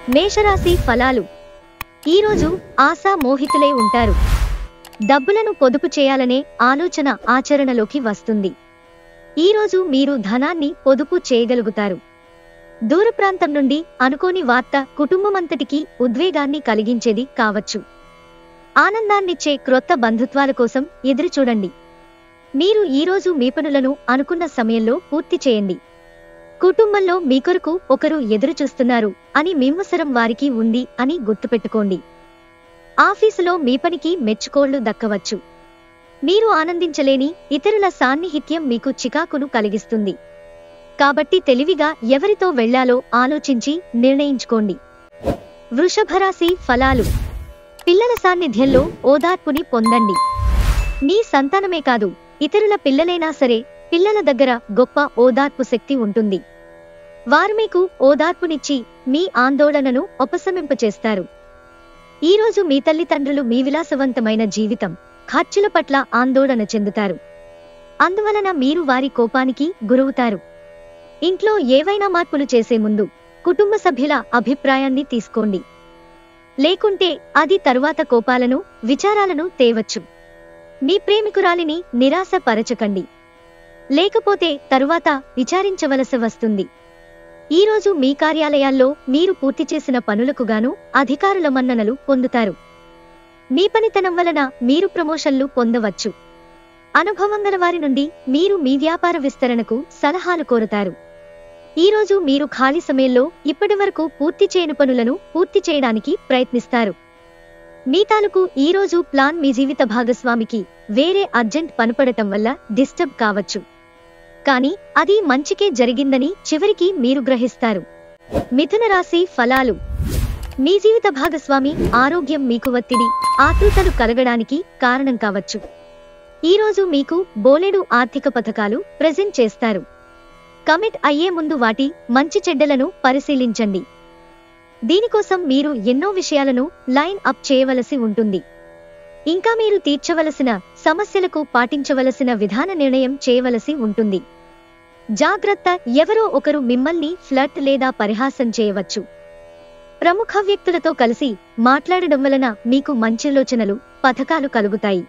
మేషరాశి ఫలాలు. ఈరోజు ఆశా మోహితులై ఉంటారు. డబ్బులను పొదుపు చేయాలనే ఆలోచన ఆచరణలోకి వస్తుంది. ఈరోజు మీరు ధనాన్ని పొదుపు చేయగలుగుతారు. దూర ప్రాంతం నుండి అనుకోని వార్త కుటుంబమంతటికీ ఉద్వేగాన్ని కలిగించేది కావచ్చు. ఆనందాన్నిచ్చే క్రొత్త బంధుత్వాల కోసం ఎదురుచూడండి. మీరు ఈరోజు మీ పనులను అనుకున్న సమయంలో పూర్తి చేయండి. కుటుంబంలో మీ కొరకు ఒకరు ఎదురుచూస్తున్నారు అని మిమ్మసరం వారికి ఉంది అని గుర్తుపెట్టుకోండి. ఆఫీసులో మీ పనికి మెచ్చుకోళ్లు దక్కవచ్చు. మీరు ఆనందించలేని ఇతరుల సాన్నిహిత్యం మీకు చికాకును కలిగిస్తుంది. కాబట్టి తెలివిగా ఎవరితో వెళ్లాలో ఆలోచించి నిర్ణయించుకోండి. వృషభరాశి ఫలాలు. పిల్లల సాన్నిధ్యంలో ఓదార్పుని పొందండి. మీ సంతానమే కాదు, ఇతరుల పిల్లలైనా సరే పిల్లల దగ్గర గొప్ప ఓదార్పు శక్తి ఉంటుంది. వారు మీకు ఓదార్పునిచ్చి మీ ఆందోళనను ఉపశమింపచేస్తారు. ఈరోజు మీ తల్లిదండ్రులు మీ విలాసవంతమైన జీవితం, ఖర్చుల పట్ల ఆందోళన చెందుతారు. అందువలన మీరు వారి కోపానికి గురవుతారు. ఇంట్లో ఏవైనా మార్పులు చేసే ముందు కుటుంబ సభ్యుల అభిప్రాయాన్ని తీసుకోండి. లేకుంటే అది తరువాత కోపాలను, విచారాలను తేవచ్చు. మీ ప్రేమికురాలిని నిరాశ పరచకండి. లేకపోతే తరువాత విచారించవలసి వస్తుంది. ఈరోజు మీ కార్యాలయాల్లో మీరు పూర్తి చేసిన పనులకు గాను అధికారుల మన్ననలు పొందుతారు. మీ పనితనం వలన మీరు ప్రమోషన్లు పొందవచ్చు. అనుభవం గల వారి నుండి మీరు మీ వ్యాపార విస్తరణకు సలహాలు కోరుతారు. ఈరోజు మీరు ఖాళీ సమయంలో ఇప్పటివరకు పూర్తి చేయని పనులను పూర్తి చేయడానికి ప్రయత్నిస్తారు. మీ తాలూకు ఈరోజు ప్లాన్ మీ జీవిత భాగస్వామికి వేరే అర్జెంట్ పనిపడటం వల్ల డిస్టర్బ్ కావచ్చు. కానీ అది మంచికే జరిగిందని చివరికి మీరు గ్రహిస్తారు. మిథున రాశి ఫలాలు. మీ జీవిత భాగస్వామి ఆరోగ్యం మీకు ఒత్తిడి, ఆతృతలు కలగడానికి కారణం కావచ్చు. ఈరోజు మీకు బోలెడు ఆర్థిక పథకాలు ప్రెజెంట్ చేస్తారు. కమిట్ అయ్యే ముందు వాటి మంచి చెడ్డలను పరిశీలించండి. దీనికోసం మీరు ఎన్నో విషయాలను లైన్ అప్ చేయవలసి ఉంటుంది. ఇంకా మీరు తీర్చవలసిన సమస్యలకు పాటించవలసిన విధాన నిర్ణయం చేయవలసి ఉంటుంది. జాగ్రత్త, ఎవరో ఒకరు మిమ్మల్ని ఫ్లర్ట్ లేదా పరిహాసం చేయవచ్చు. ప్రముఖ వ్యక్తులతో కలిసి మాట్లాడడం వలన మీకు మంచిలోచనలు, పథకాలు కలుగుతాయి.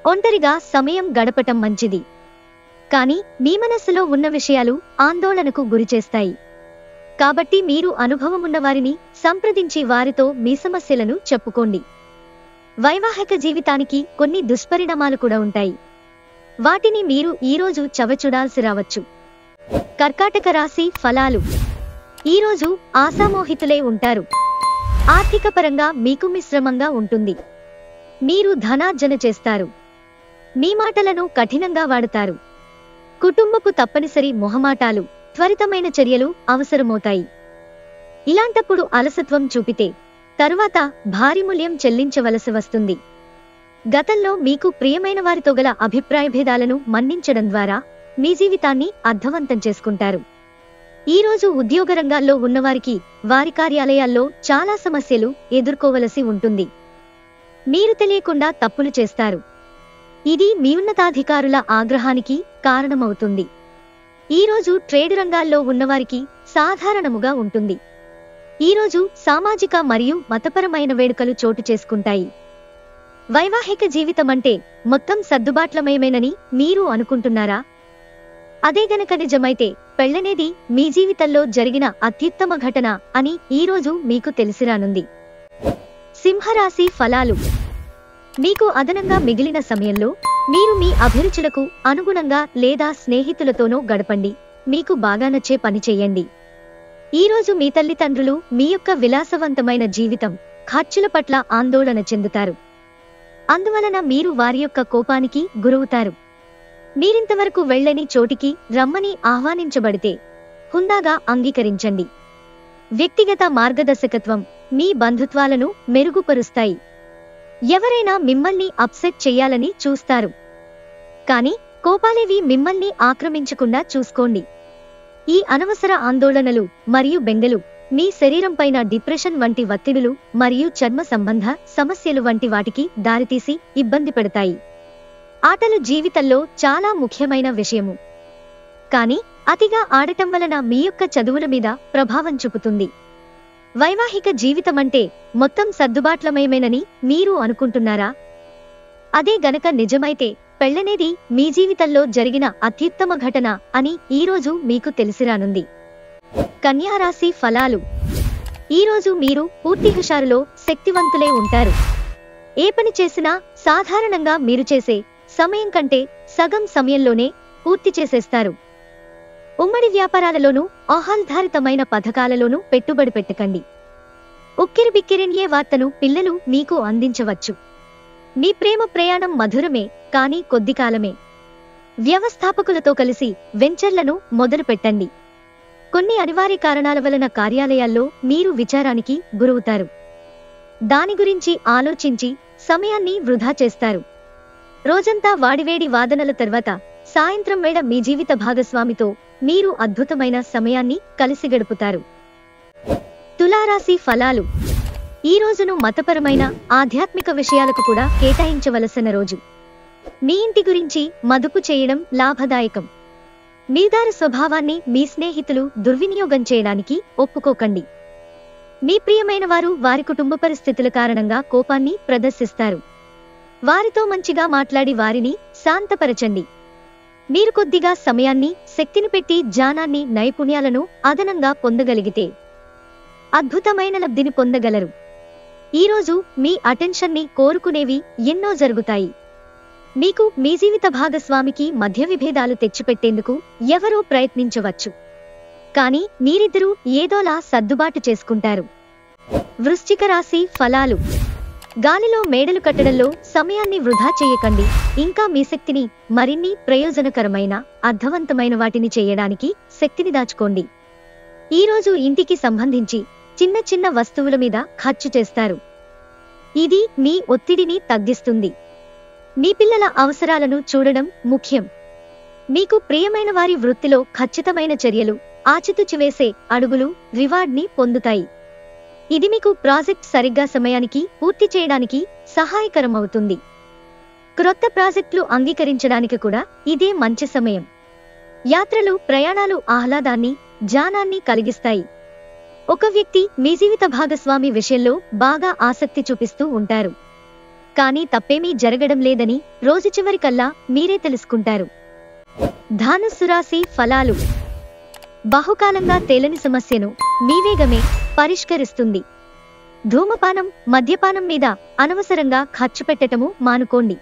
ఒంటరిగా సమయం గడపటం మంచిది. కానీ మీ మనస్సులో ఉన్న విషయాలు ఆందోళనకు గురిచేస్తాయి. కాబట్టి మీరు అనుభవం ఉన్నవారిని సంప్రదించి వారితో మీ సమస్యలను చెప్పుకోండి. వైవాహిక జీవితానికి కొన్ని దుష్పరిణామాలు కూడా ఉంటాయి. వాటిని మీరు ఈరోజు చవిచూడాల్సి రావచ్చు. కర్కాటక రాశి ఫలాలు. ఈరోజు ఆశామోహితులై ఉంటారు. ఆర్థిక పరంగా మీకు మిశ్రమంగా ఉంటుంది. మీరు ధనార్జన చేస్తారు. మీ మాటలను కఠినంగా వాడతారు. కుటుంబపు తప్పనిసరి మొహమాటాలు, త్వరితమైన చర్యలు అవసరమవుతాయి. ఇలాంటప్పుడు అలసత్వం చూపితే తరువాత భారీ మూల్యం చెల్లించవలసి వస్తుంది. గతంలో మీకు ప్రియమైన వారితో గల అభిప్రాయ భేదాలను మన్నించడం ద్వారా మీ జీవితాన్ని అర్థవంతం చేసుకుంటారు. ఈరోజు ఉద్యోగ రంగాల్లో ఉన్నవారికి వారి కార్యాలయాల్లో చాలా సమస్యలు ఎదుర్కోవలసి ఉంటుంది. మీరు తెలియకుండా తప్పులు చేస్తారు. ఇది మీ ఉన్నతాధికారుల ఆగ్రహానికి కారణమవుతుంది. ఈరోజు ట్రేడ్ రంగాల్లో ఉన్నవారికి సాధారణముగా ఉంటుంది. ఈరోజు సామాజిక మరియు మతపరమైన వేడుకలు చోటు చేసుకుంటాయి. వైవాహిక జీవితం అంటే మొత్తం సర్దుబాట్లమయమేనని మీరు అనుకుంటున్నారా? అదే గనక నిజమైతే పెళ్లనేది మీ జీవితంలో జరిగిన అత్యుత్తమ ఘటన అని ఈరోజు మీకు తెలిసిరానుంది. సింహరాశి ఫలాలు. మీకు అదనంగా మిగిలిన సమయంలో మీరు మీ అభిరుచులకు అనుగుణంగా లేదా స్నేహితులతోనో గడపండి. మీకు బాగా నచ్చే పని చేయండి. ఈరోజు మీ తల్లిదండ్రులు మీ యొక్క విలాసవంతమైన జీవితం, ఖర్చుల పట్ల ఆందోళన చెందుతారు. అందువలన మీరు వారి యొక్క కోపానికి గురవుతారు. మీరింతవరకు వెళ్ళని చోటికి రమ్మని ఆహ్వానించబడితే హుందాగా అంగీకరించండి. వ్యక్తిగత మార్గదర్శకత్వం మీ బంధుత్వాలను మెరుగుపరుస్తాయి. ఎవరైనా మిమ్మల్ని అప్సెట్ చెయ్యాలని చూస్తారు. కానీ కోపాలేవి మిమ్మల్ని ఆక్రమించకుండా చూసుకోండి. ఈ అనవసర ఆందోళనలు మరియు బెంగలు మీ శరీరంపైన డిప్రెషన్ వంటి ఒత్తిడులు మరియు చర్మ సంబంధ సమస్యలు వంటి వాటికి దారితీసి ఇబ్బంది పెడతాయి. ఆటలు జీవితంలో చాలా ముఖ్యమైన విషయము. కానీ అతిగా ఆడటం వలన మీ యొక్క చదువుల మీద ప్రభావం చూపుతుంది. వైవాహిక జీవితమంటే మొత్తం సర్దుబాట్లమయమేనని మీరు అనుకుంటున్నారా? అదే గనక నిజమైతే పెళ్లనేది మీ జీవితంలో జరిగిన అత్యుత్తమ ఘటన అని ఈరోజు మీకు తెలిసిరానుంది. కన్యారాశి ఫలాలు. ఈరోజు మీరు పూర్తి హుషారులో శక్తివంతులై ఉంటారు. ఏ పని చేసినా సాధారణంగా మీరు చేసే సమయం కంటే సగం సమయంలోనే పూర్తి చేసేస్తారు. ఉమ్మడి వ్యాపారాలలోనూ ఆహ్లాదభరితమైన పథకాలలోనూ పెట్టుబడి పెట్టకండి. ఉక్కిరిబిక్కిరిన్యే వార్తను పిల్లలు మీకు అందించవచ్చు. మీ ప్రేమ ప్రయాణం మధురమే, కానీ కొద్ది కాలమే. వ్యవస్థాపకులతో కలిసి వెంచర్లను మొదలు పెట్టండి. కొన్ని అనివార్య కారణాల వలన కార్యాలయాల్లో మీరు విచారానికి గురవుతారు. దాని గురించి ఆలోచించి సమయాన్ని వృధా చేస్తారు. రోజంతా వాడివేడి వాదనల తర్వాత సాయంత్రం వేళ మీ జీవిత భాగస్వామితో మీరు అద్భుతమైన సమయాన్ని కలిసి గడుపుతారు. తులారాశి ఫలాలు. ఈ రోజును మతపరమైన ఆధ్యాత్మిక విషయాలకు కూడా కేటాయించవలసిన రోజు. మీ ఇంటి గురించి మదుపు చేయడం లాభదాయకం. మీదారు స్వభావాన్ని మీ స్నేహితులు దుర్వినియోగం చేయడానికి ఒప్పుకోకండి. మీ ప్రియమైన వారు వారి కుటుంబ పరిస్థితుల కారణంగా కోపాన్ని ప్రదర్శిస్తారు. వారితో మంచిగా మాట్లాడి వారిని శాంతపరచండి. మీరు కొద్దిగా సమయాన్ని, శక్తిని పెట్టి జ్ఞానాన్ని, నైపుణ్యాలను అదనంగా పొందగలిగితే అద్భుతమైన లబ్ధిని పొందగలరు. ఈరోజు మీ అటెన్షన్ని కోరుకునేవి ఎన్నో జరుగుతాయి. మీకు మీ జీవిత భాగస్వామికి మధ్య విభేదాలు తెచ్చిపెట్టేందుకు ఎవరో ప్రయత్నించవచ్చు. కానీ మీరిద్దరూ ఏదోలా సర్దుబాటు చేసుకుంటారు. వృశ్చిక రాశి ఫలాలు. గాలిలో మేడలు కట్టడంలో సమయాన్ని వృధా చేయకండి. ఇంకా మీ శక్తిని మరిన్ని ప్రయోజనకరమైన, అర్థవంతమైన వాటిని చేయడానికి శక్తిని దాచుకోండి. ఈరోజు ఇంటికి సంబంధించి చిన్న చిన్న వస్తువుల మీద ఖర్చు చేస్తారు. ఇది మీ ఒత్తిడిని తగ్గిస్తుంది. మీ పిల్లల అవసరాలను చూడడం ముఖ్యం. మీకు ప్రియమైన వారి వృత్తిలో ఖచ్చితమైన చర్యలు, ఆచితూచి వేసే అడుగులు రివార్డ్ని పొందుతాయి. ఇది మీకు ప్రాజెక్ట్ సరిగ్గా సమయానికి పూర్తి చేయడానికి సహాయకరమవుతుంది. క్రొత్త ప్రాజెక్టులు అంగీకరించడానికి కూడా ఇదే మంచి సమయం. యాత్రలు, ప్రయాణాలు ఆహ్లాదాన్ని, జ్ఞానాన్ని కలిగిస్తాయి. ఒక వ్యక్తి మీ జీవిత భాగస్వామి విషయంలో బాగా ఆసక్తి చూపిస్తూ ఉంటారు. కానీ తప్పేమీ జరగడం లేదని రోజు చివరికల్లా మీరే తెలుసుకుంటారు. ధనుస్సు రాశి ఫలాలు. బహుకాలంగా తేలని సమస్యను మీ వేగమే పరిష్కరిస్తుంది. ధూమపానం, మద్యపానం మీద అనవసరంగా ఖర్చు పెట్టటము మానుకోండి.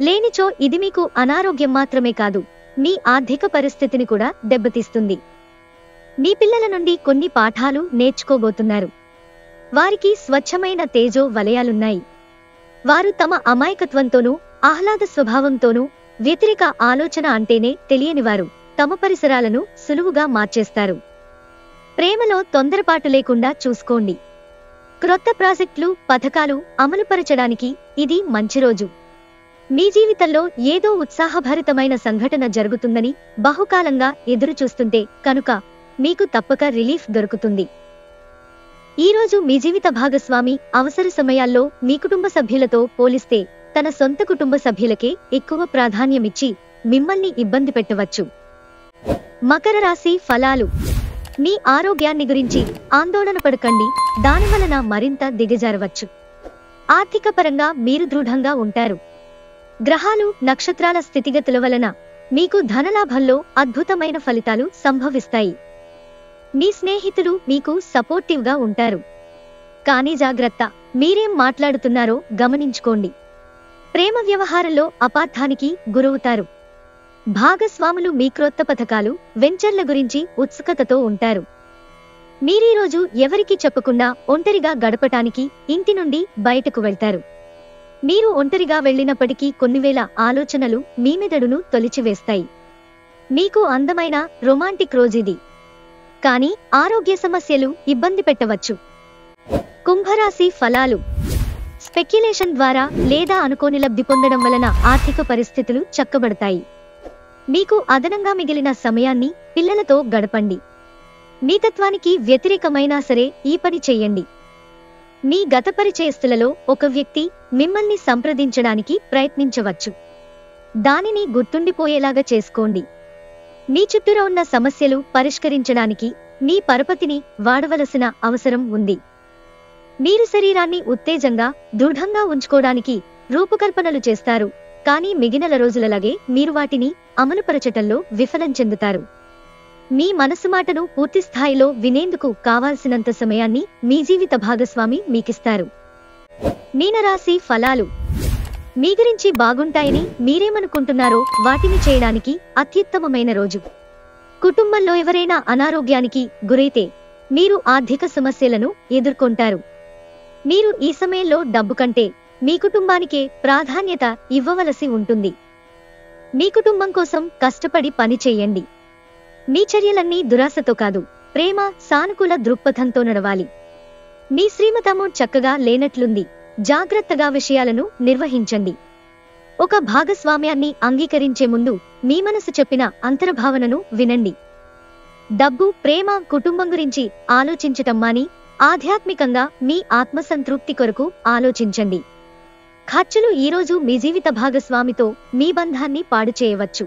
లేనిచో ఇది మీకు అనారోగ్యం మాత్రమే కాదు, మీ ఆర్థిక పరిస్థితిని కూడా దెబ్బతీస్తుంది. మీ పిల్లల నుండి కొన్ని పాఠాలు నేర్చుకోబోతున్నారు. వారికి స్వచ్ఛమైన తేజో వలయాలున్నాయి. వారు తమ అమాయకత్వంతోనూ, ఆహ్లాద స్వభావంతోనూ, వ్యతిరేక ఆలోచన అంటేనే తెలియనివారు తమ పరిసరాలను సులువుగా మార్చేస్తారు. ప్రేమలో తొందరపాటు లేకుండా చూసుకోండి. క్రొత్త ప్రాజెక్టులు, పథకాలు అమలుపరచడానికి ఇది మంచి రోజు. మీ జీవితంలో ఏదో ఉత్సాహభరితమైన సంఘటన జరుగుతుందని బహుకాలంగా ఎదురుచూస్తుంటే కనుక మీకు తప్పక రిలీఫ్ దొరుకుతుంది. ఈరోజు మీ జీవిత భాగస్వామి అవసర సమయాల్లో మీ కుటుంబ సభ్యులతో పోలిస్తే తన సొంత కుటుంబ సభ్యులకే ఎక్కువ ప్రాధాన్యమిచ్చి మిమ్మల్ని ఇబ్బంది పెట్టవచ్చు. మకర రాశి ఫలాలు. మీ ఆరోగ్యాన్ని గురించి ఆందోళన పడకండి, దానివలన మరింత దిగజారవచ్చు. ఆర్థిక పరంగా మీరు దృఢంగా ఉంటారు. గ్రహాలు, నక్షత్రాల స్థితిగతుల వలన మీకు ధనలాభంలో అద్భుతమైన ఫలితాలు సంభవిస్తాయి. మీ స్నేహితులు మీకు సపోర్టివ్గా ఉంటారు. కానీ జాగ్రత్త, మీరేం మాట్లాడుతున్నారో గమనించుకోండి. ప్రేమ వ్యవహారంలో అపార్థానికి గురవుతారు. భాగస్వాములు మీ క్రొత్త పథకాలు, వెంచర్ల గురించి ఉత్సుకతతో ఉంటారు. మీరీరోజు ఎవరికీ చెప్పకుండా ఒంటరిగా గడపటానికి ఇంటి నుండి బయటకు వెళ్తారు. మీరు ఒంటరిగా వెళ్ళినప్పటికీ కొన్నివేల ఆలోచనలు మీ మెదడును తొలిచివేస్తాయి. మీకు అందమైన రొమాంటిక్ రోజుది, కానీ ఆరోగ్య సమస్యలు ఇబ్బంది పెట్టవచ్చు. కుంభరాశి ఫలాలు. స్పెక్యులేషన్ ద్వారా లేదా అనుకోని లబ్ధి పొందడం వలన ఆర్థిక పరిస్థితులు చక్కబడతాయి. మీకు అదనంగా మిగిలిన సమయాన్ని పిల్లలతో గడపండి. మీ తత్వానికి వ్యతిరేకమైనా సరే ఈ పని చెయ్యండి. మీ గత పరిచయస్తులలో ఒక వ్యక్తి మిమ్మల్ని సంప్రదించడానికి ప్రయత్నించవచ్చు. దానిని గుర్తుండిపోయేలాగా చేసుకోండి. మీ చుట్టూరా ఉన్న సమస్యలు పరిష్కరించడానికి మీ పరపతిని వాడవలసిన అవసరం ఉంది. మీరు శరీరాన్ని ఉత్తేజంగా దృఢంగా ఉంచుకోవడానికి రూపకల్పనలు చేస్తారు, కానీ మిగిలిన రోజులలాగే మీరు వాటిని అమలుపరచటంలో విఫలం చెందుతారు. మీ మనసు మాటను పూర్తిస్థాయిలో వినేందుకు కావాల్సినంత సమయాన్ని మీ జీవిత భాగస్వామి మీకిస్తారు. మీనరాశి ఫలాలు. మీ గురించి బాగుంటాయని మీరేమనుకుంటున్నారో వాటిని చేయడానికి అత్యుత్తమమైన రోజు. కుటుంబంలో ఎవరైనా అనారోగ్యానికి గురైతే మీరు ఆర్థిక సమస్యలను ఎదుర్కొంటారు. మీరు ఈ సమయంలో డబ్బు కంటే మీ కుటుంబానికే ప్రాధాన్యత ఇవ్వవలసి ఉంటుంది. మీ కుటుంబం కోసం కష్టపడి పని చేయండి. మీ చర్యలన్నీ దురాశతో కాదు, ప్రేమ, సానుకూల దృక్పథంతో నడవాలి. మీ శ్రీమతము చక్కగా లేనట్లుంది, జాగ్రత్తగా విషయాలను నిర్వహించండి. ఒక భాగస్వామ్యాన్ని అంగీకరించే ముందు మీ మనసు చెప్పిన అంతర్భావనను వినండి. డబ్బు, ప్రేమ, కుటుంబం గురించి ఆలోచించటం మాని ఆధ్యాత్మికంగా మీ ఆత్మసంతృప్తి కొరకు ఆలోచించండి. ఖర్చులు ఈరోజు మీ జీవిత భాగస్వామితో మీ బంధాన్ని పాడు చేయవచ్చు.